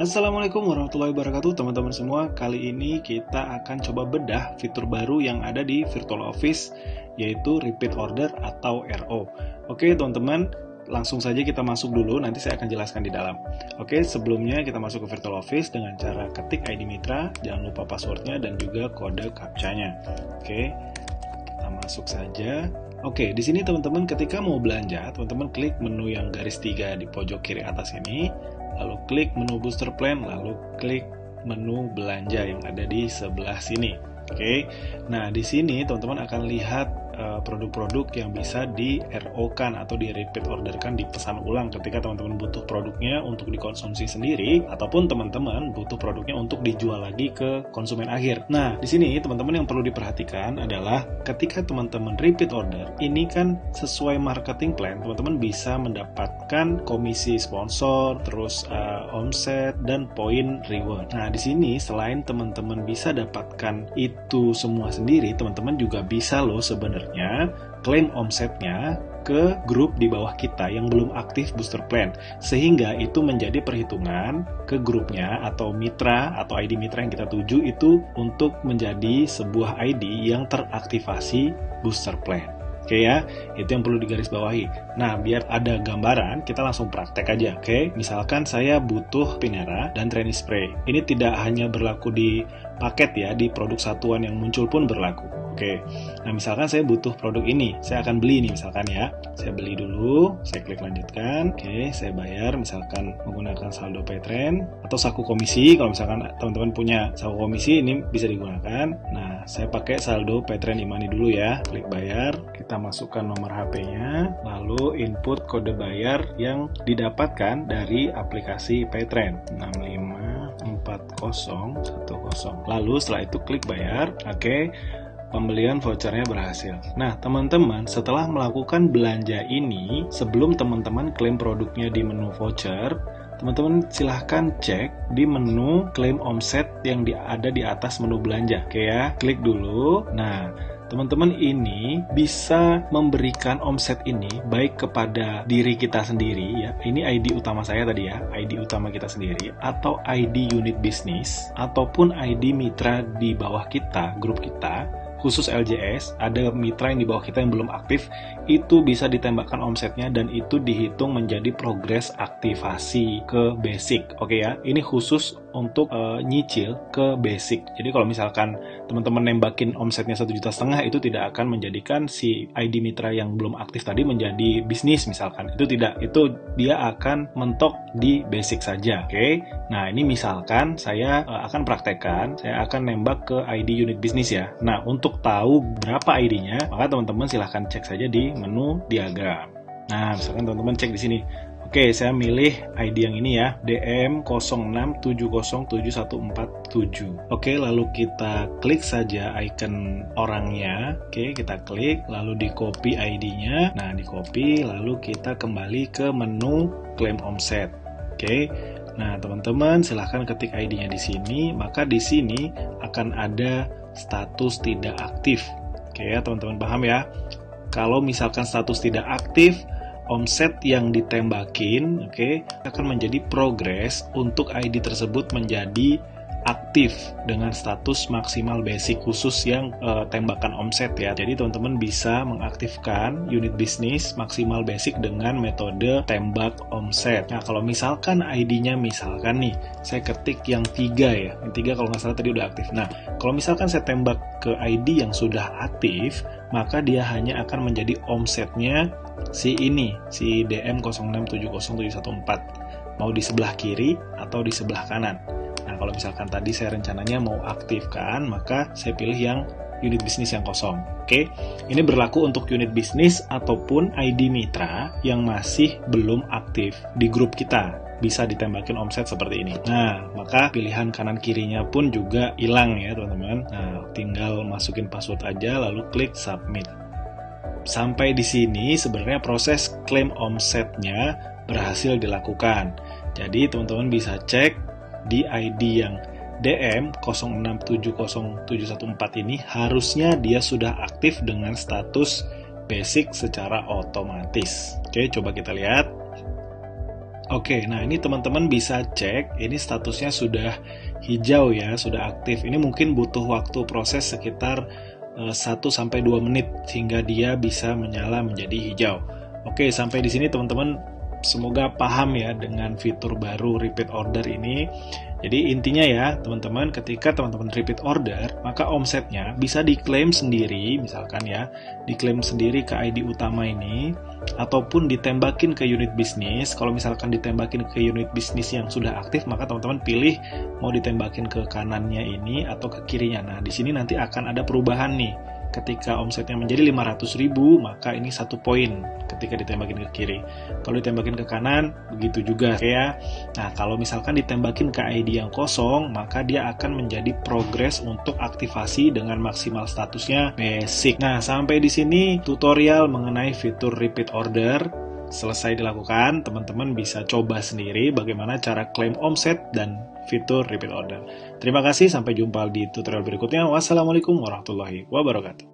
Assalamualaikum warahmatullahi wabarakatuh teman-teman semua. Kali ini kita akan coba bedah fitur baru yang ada di Virtual Office, yaitu Repeat Order atau RO. Oke teman-teman, langsung saja kita masuk dulu, nanti saya akan jelaskan di dalam. Oke, sebelumnya kita masuk ke Virtual Office dengan cara ketik ID Mitra, jangan lupa passwordnya dan juga kode captcha-nya. Oke, kita masuk saja. Oke, di sini teman-teman ketika mau belanja, teman-teman klik menu yang garis 3 di pojok kiri atas ini, lalu klik menu booster plan, lalu klik menu belanja yang ada di sebelah sini. Oke, nah di sini teman-teman akan lihat produk-produk yang bisa di RO-kan atau di repeat orderkan, dipesan ulang ketika teman-teman butuh produknya untuk dikonsumsi sendiri ataupun teman-teman butuh produknya untuk dijual lagi ke konsumen akhir. Nah, di sini teman-teman yang perlu diperhatikan adalah ketika teman-teman repeat order, ini kan sesuai marketing plan, teman-teman bisa mendapatkan komisi sponsor, terus omset dan poin reward. Nah, di sini selain teman-teman bisa dapatkan itu semua sendiri, teman-teman juga bisa loh sebenarnya klaim omsetnya ke grup di bawah kita yang belum aktif booster plan, sehingga itu menjadi perhitungan ke grupnya atau mitra atau ID mitra yang kita tuju itu untuk menjadi sebuah ID yang teraktivasi booster plan. Oke ya, itu yang perlu digarisbawahi. Nah, biar ada gambaran, kita langsung praktek aja. Oke, misalkan saya butuh Pinera dan Training Spray. Ini tidak hanya berlaku di paket ya, di produk satuan yang muncul pun berlaku. Oke, nah misalkan saya butuh produk ini, saya akan beli nih misalkan ya. Saya beli dulu, saya klik lanjutkan. Oke, saya bayar misalkan menggunakan saldo Paytrend atau saku komisi. Kalau misalkan teman-teman punya saku komisi, ini bisa digunakan. Nah, saya pakai saldo Paytrend Imani dulu ya. Klik bayar, kita masukkan nomor HP-nya, lalu input kode bayar yang didapatkan dari aplikasi Paytrend 654010. Lalu setelah itu klik bayar. Oke, pembelian vouchernya berhasil. Nah, teman-teman, setelah melakukan belanja ini, sebelum teman-teman klaim produknya di menu voucher, teman-teman silahkan cek di menu klaim omset yang ada di atas menu belanja. Oke ya, klik dulu. Nah, teman-teman ini bisa memberikan omset ini baik kepada diri kita sendiri ya. Ini ID utama saya tadi ya, ID utama kita sendiri, atau ID unit bisnis, ataupun ID mitra di bawah kita, grup kita. Khusus LJS, ada mitra yang di bawah kita yang belum aktif, itu bisa ditembakkan omsetnya dan itu dihitung menjadi progres aktivasi ke basic. Oke ya, ini khusus untuk nyicil ke basic. Jadi kalau misalkan teman-teman nembakin omsetnya 1,5 juta, itu tidak akan menjadikan si ID mitra yang belum aktif tadi menjadi bisnis misalkan. Itu tidak, itu dia akan mentok di basic saja. Oke, nah ini misalkan saya akan praktekkan, saya akan nembak ke ID unit bisnis ya. Nah, untuk tahu berapa ID-nya, maka teman-teman silahkan cek saja di menu diagram. Nah, misalkan teman-teman cek di sini. Oke, saya milih ID yang ini ya, DM06707147. Oke, lalu kita klik saja icon orangnya. Oke, kita klik, lalu di copy ID-nya. Nah, di copy, lalu kita kembali ke menu claim omset. Oke, nah teman-teman silahkan ketik ID-nya di sini, maka di sini akan ada status tidak aktif. Oke ya, teman-teman paham ya? Kalau misalkan status tidak aktif, omset yang ditembakin, oke, akan menjadi progres untuk ID tersebut menjadi aktif dengan status maksimal basic khusus yang tembakan omset ya. Jadi teman-teman bisa mengaktifkan unit bisnis maksimal basic dengan metode tembak omset. Nah, kalau misalkan ID-nya misalkan nih, saya ketik yang 3 ya. Yang 3 kalau nggak salah tadi udah aktif. Nah, kalau misalkan saya tembak ke ID yang sudah aktif, maka dia hanya akan menjadi omsetnya si ini, si DM06707114. Mau di sebelah kiri atau di sebelah kanan. Nah, kalau misalkan tadi saya rencananya mau aktifkan, maka saya pilih yang unit bisnis yang kosong. Oke, ini berlaku untuk unit bisnis ataupun ID mitra yang masih belum aktif di grup kita. Bisa ditembakin omset seperti ini. Nah, maka pilihan kanan kirinya pun juga hilang ya teman-teman. Nah, tinggal masukin password aja, lalu klik submit. Sampai di sini sebenarnya proses klaim omsetnya berhasil dilakukan. Jadi teman-teman bisa cek di ID yang DM06707114 ini harusnya dia sudah aktif dengan status basic secara otomatis. Oke, coba kita lihat. Oke, nah ini teman-teman bisa cek, ini statusnya sudah hijau ya, sudah aktif. Ini mungkin butuh waktu proses sekitar 1-2 menit sehingga dia bisa menyala menjadi hijau. Oke, sampai di sini teman-teman semoga paham ya dengan fitur baru repeat order ini. Jadi intinya ya teman-teman, ketika teman-teman repeat order, maka omsetnya bisa diklaim sendiri, misalkan ya, diklaim sendiri ke ID utama ini, ataupun ditembakin ke unit bisnis. Kalau misalkan ditembakin ke unit bisnis yang sudah aktif, maka teman-teman pilih mau ditembakin ke kanannya ini atau ke kirinya. Nah, di sini nanti akan ada perubahan nih. Ketika omsetnya menjadi 500.000, maka ini 1 poin ketika ditembakin ke kiri. Kalau ditembakin ke kanan, begitu juga ya. Nah, kalau misalkan ditembakin ke ID yang kosong, maka dia akan menjadi progres untuk aktivasi dengan maksimal statusnya basic. Nah, sampai di sini tutorial mengenai fitur repeat order selesai dilakukan. Teman-teman bisa coba sendiri bagaimana cara klaim omset dan fitur repeat order. Terima kasih, sampai jumpa di tutorial berikutnya. Wassalamualaikum warahmatullahi wabarakatuh.